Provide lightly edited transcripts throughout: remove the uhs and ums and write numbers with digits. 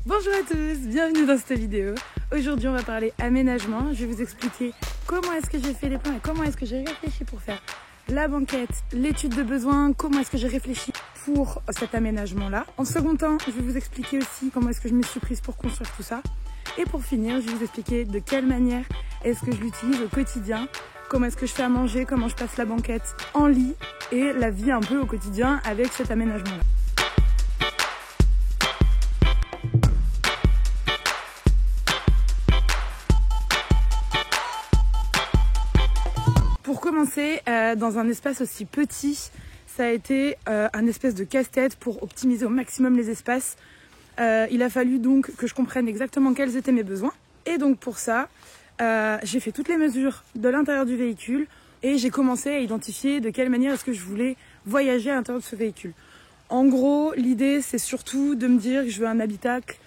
Bonjour à tous, bienvenue dans cette vidéo. Aujourd'hui on va parler aménagement. Je vais vous expliquer comment est-ce que j'ai fait les plans et comment est-ce que j'ai réfléchi pour faire la banquette, l'étude de besoin, comment est-ce que j'ai réfléchi pour cet aménagement là. En second temps, je vais vous expliquer aussi comment est-ce que je me suis prise pour construire tout ça. Et pour finir, je vais vous expliquer de quelle manière est-ce que je l'utilise au quotidien, comment est-ce que je fais à manger, comment je passe la banquette en lit et la vie un peu au quotidien avec cet aménagement là. Pour commencer, dans un espace aussi petit, ça a été un espèce de casse-tête pour optimiser au maximum les espaces. Il a fallu donc que je comprenne exactement quels étaient mes besoins. Et donc pour ça, j'ai fait toutes les mesures de l'intérieur du véhicule et j'ai commencé à identifier de quelle manière est-ce que je voulais voyager à l'intérieur de ce véhicule. En gros, l'idée c'est surtout de me dire que je veux un habitacle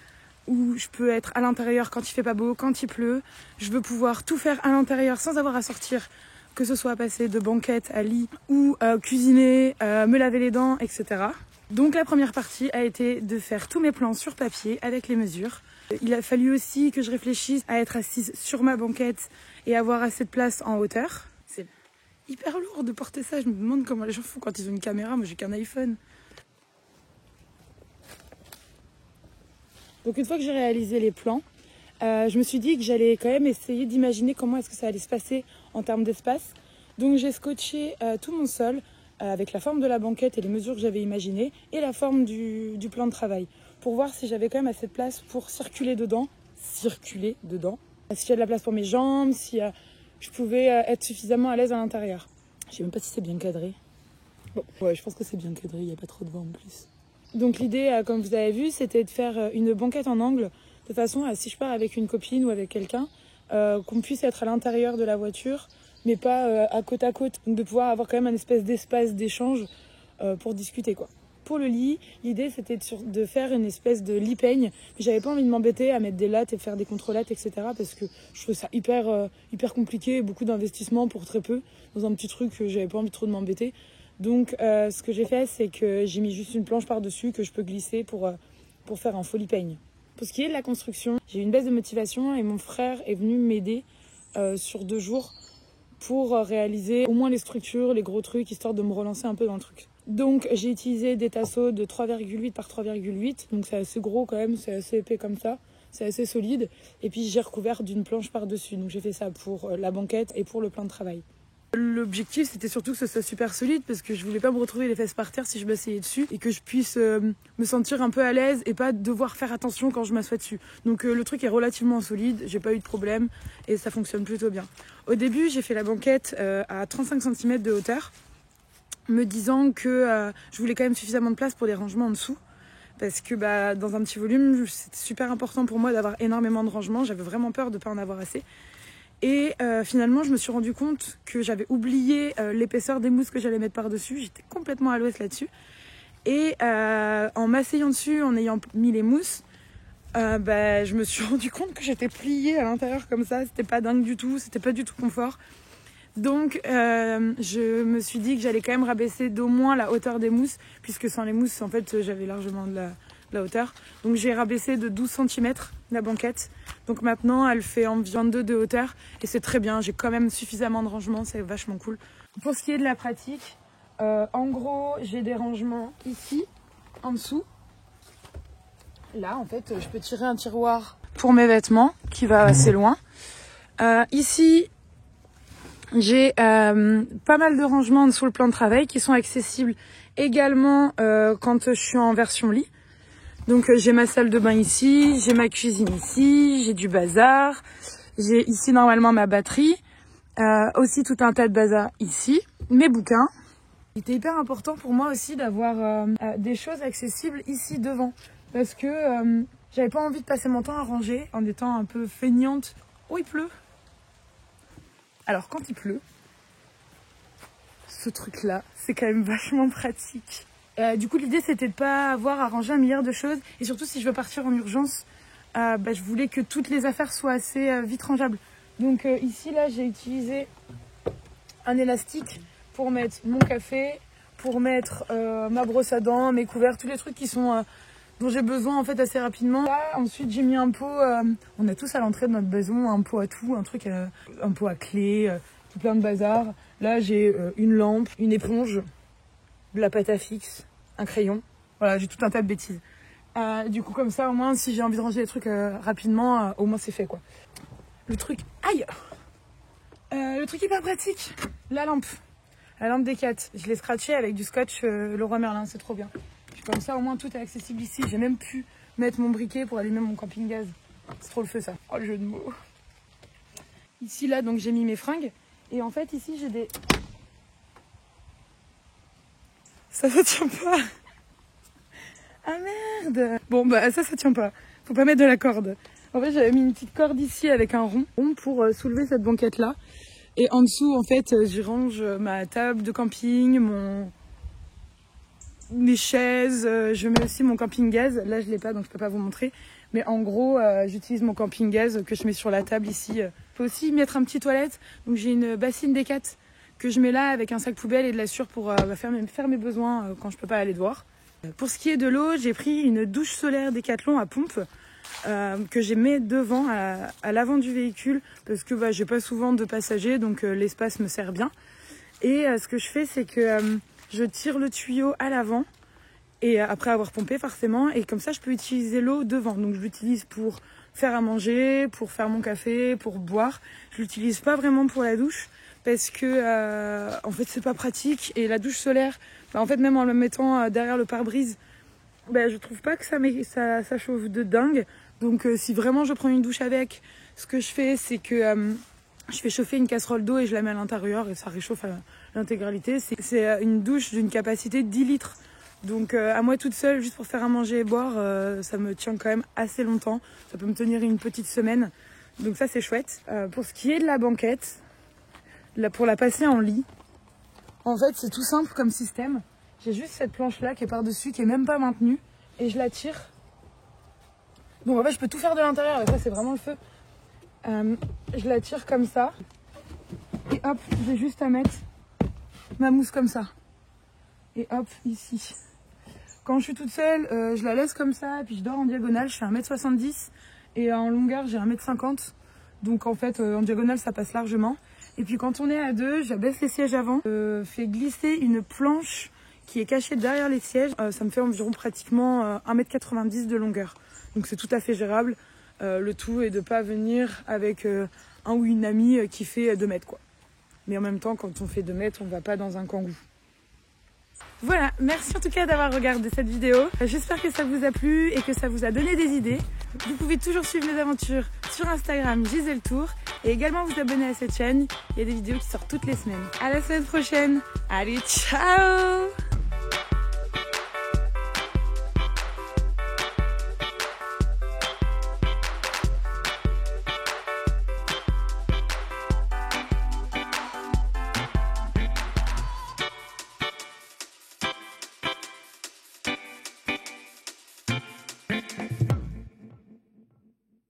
où je peux être à l'intérieur quand il fait pas beau, quand il pleut. Je veux pouvoir tout faire à l'intérieur sans avoir à sortir, que ce soit passer de banquette à lit ou cuisiner, me laver les dents, etc. Donc la première partie a été de faire tous mes plans sur papier avec les mesures. Il a fallu aussi que je réfléchisse à être assise sur ma banquette et avoir assez de place en hauteur. C'est hyper lourd de porter ça, je me demande comment les gens font quand ils ont une caméra, moi j'ai qu'un iPhone. Donc une fois que j'ai réalisé les plans, je me suis dit que j'allais quand même essayer d'imaginer comment est-ce que ça allait se passer en termes d'espace. Donc j'ai scotché tout mon sol avec la forme de la banquette et les mesures que j'avais imaginées et la forme du plan de travail pour voir si j'avais quand même assez de place pour circuler dedans. Si j'ai de la place pour mes jambes, si je pouvais être suffisamment à l'aise à l'intérieur. Je sais même pas si c'est bien cadré. Bon, ouais, je pense que c'est bien cadré, il n'y a pas trop de vent en plus. Donc l'idée, comme vous avez vu, c'était de faire une banquette en angle de façon à, si je pars avec une copine ou avec quelqu'un, qu'on puisse être à l'intérieur de la voiture, mais pas à côte à côte. Donc de pouvoir avoir quand même un espèce d'espace d'échange pour discuter, quoi. Pour le lit, l'idée c'était de faire une espèce de lit peigne. Mais j'avais pas envie de m'embêter à mettre des lattes et faire des contre-lattes, etc. Parce que je trouve ça hyper compliqué, beaucoup d'investissement pour très peu. Dans un petit truc, j'avais pas envie trop de m'embêter. Donc ce que j'ai fait, c'est que j'ai mis juste une planche par-dessus que je peux glisser pour faire un faux lit peigne. Pour ce qui est de la construction, j'ai eu une baisse de motivation et mon frère est venu m'aider sur 2 jours pour réaliser au moins les structures, les gros trucs, histoire de me relancer un peu dans le truc. Donc j'ai utilisé des tasseaux de 3,8 par 3,8, donc c'est assez gros quand même, c'est assez épais comme ça, c'est assez solide. Et puis j'ai recouvert d'une planche par-dessus, donc j'ai fait ça pour la banquette et pour le plan de travail. L'objectif c'était surtout que ce soit super solide parce que je voulais pas me retrouver les fesses par terre si je m'asseyais dessus et que je puisse me sentir un peu à l'aise et pas devoir faire attention quand je m'assois dessus. Donc le truc est relativement solide, j'ai pas eu de problème et ça fonctionne plutôt bien. Au début j'ai fait la banquette à 35 cm de hauteur, me disant que je voulais quand même suffisamment de place pour des rangements en dessous. Parce que dans un petit volume, c'était super important pour moi d'avoir énormément de rangements, j'avais vraiment peur de pas en avoir assez. Et finalement, je me suis rendu compte que j'avais oublié l'épaisseur des mousses que j'allais mettre par-dessus. J'étais complètement à l'ouest là-dessus. Et en m'asseyant dessus, en ayant mis les mousses, je me suis rendu compte que j'étais pliée à l'intérieur comme ça. C'était pas dingue du tout, c'était pas du tout confort. Donc je me suis dit que j'allais quand même rabaisser d'au moins la hauteur des mousses, puisque sans les mousses, en fait, j'avais largement de la hauteur. Donc j'ai rabaissé de 12 cm la banquette. Donc maintenant elle fait environ 22 de hauteur et c'est très bien, j'ai quand même suffisamment de rangement, c'est vachement cool. Pour ce qui est de la pratique, en gros j'ai des rangements ici, en dessous. Là en fait je peux tirer un tiroir pour mes vêtements qui va assez loin. Ici j'ai pas mal de rangements sous le plan de travail qui sont accessibles également quand je suis en version lit. Donc j'ai ma salle de bain ici, j'ai ma cuisine ici, j'ai du bazar, j'ai ici normalement ma batterie, aussi tout un tas de bazar ici, mes bouquins. Il était hyper important pour moi aussi d'avoir des choses accessibles ici devant, parce que j'avais pas envie de passer mon temps à ranger en étant un peu feignante. Oh, il pleut. Alors quand il pleut, ce truc là, c'est quand même vachement pratique. Du coup, l'idée, c'était de pas avoir à ranger 1 milliard de choses. Et surtout, si je veux partir en urgence, je voulais que toutes les affaires soient assez vite rangeables. Donc ici, là, j'ai utilisé un élastique pour mettre mon café, pour mettre ma brosse à dents, mes couverts, tous les trucs qui sont dont j'ai besoin en fait assez rapidement. Là, ensuite j'ai mis un pot, on a tous à l'entrée de notre maison un pot à tout, un pot à clé, plein de bazar. Là j'ai une lampe, une éponge, de la pâte à fixe, un crayon. Voilà, j'ai tout un tas de bêtises. Du coup comme ça au moins si j'ai envie de ranger les trucs rapidement, au moins c'est fait quoi. Le truc, aïe, le truc hyper pratique, la lampe Decat. Je l'ai scratchée avec du scotch Leroy Merlin, c'est trop bien. Puis comme ça au moins tout est accessible ici. J'ai même pu mettre mon briquet pour allumer mon camping-gaz. C'est trop le feu ça. Oh le jeu de mots. Ici là donc j'ai mis mes fringues et en fait ici j'ai des... Ça tient pas. Ah merde. Bon bah ça tient pas. Faut pas mettre de la corde. En fait j'avais mis une petite corde ici avec un rond pour soulever cette banquette là. Et en dessous en fait j'y range ma table de camping, mes chaises, je mets aussi mon camping-gaz. Là je l'ai pas donc je peux pas vous montrer. Mais en gros j'utilise mon camping-gaz que je mets sur la table ici. Je peux aussi mettre un petit toilette. Donc j'ai une bassine Decat que je mets là avec un sac poubelle et de la sûre pour faire mes besoins quand je peux pas aller dehors. Pour ce qui est de l'eau, j'ai pris une douche solaire Decathlon à pompe que j'ai mis devant à l'avant du véhicule parce que j'ai pas souvent de passagers donc l'espace me sert bien. Et ce que je fais c'est que je tire le tuyau à l'avant et après avoir pompé forcément et comme ça je peux utiliser l'eau devant. Donc je l'utilise pour faire à manger, pour faire mon café, pour boire. Je l'utilise pas vraiment pour la douche parce que en fait c'est pas pratique et la douche solaire en fait même en le mettant derrière le pare-brise je trouve pas que ça chauffe de dingue. Donc si vraiment je prends une douche avec, ce que je fais c'est que je fais chauffer une casserole d'eau et je la mets à l'intérieur et ça réchauffe l'intégralité. C'est une douche d'une capacité de 10 litres. Donc à moi toute seule, juste pour faire à manger et boire, ça me tient quand même assez longtemps. Ça peut me tenir une petite semaine. Donc ça c'est chouette. Pour ce qui est de la banquette, pour la passer en lit, en fait c'est tout simple comme système. J'ai juste cette planche là qui est par-dessus, qui est même pas maintenue. Et je la tire. Donc en fait je peux tout faire de l'intérieur et ça c'est vraiment le feu. Je la tire comme ça. Et hop, j'ai juste à mettre ma mousse comme ça. Et hop, ici. Quand je suis toute seule, je la laisse comme ça. Puis je dors en diagonale, je fais 1m70. Et en longueur, j'ai 1m50. Donc en fait, en diagonale, ça passe largement. Et puis quand on est à deux, j'abaisse les sièges avant. Je fais glisser une planche qui est cachée derrière les sièges. Ça me fait environ pratiquement 1m90 de longueur. Donc c'est tout à fait gérable. Le tout est de pas venir avec un ou une amie qui fait 2 mètres quoi. Mais en même temps, quand on fait 2 mètres, on va pas dans un kangou. Voilà, merci en tout cas d'avoir regardé cette vidéo. J'espère que ça vous a plu et que ça vous a donné des idées. Vous pouvez toujours suivre mes aventures sur Instagram Gisèle Tour et également vous abonner à cette chaîne. Il y a des vidéos qui sortent toutes les semaines. À la semaine prochaine. Allez, ciao!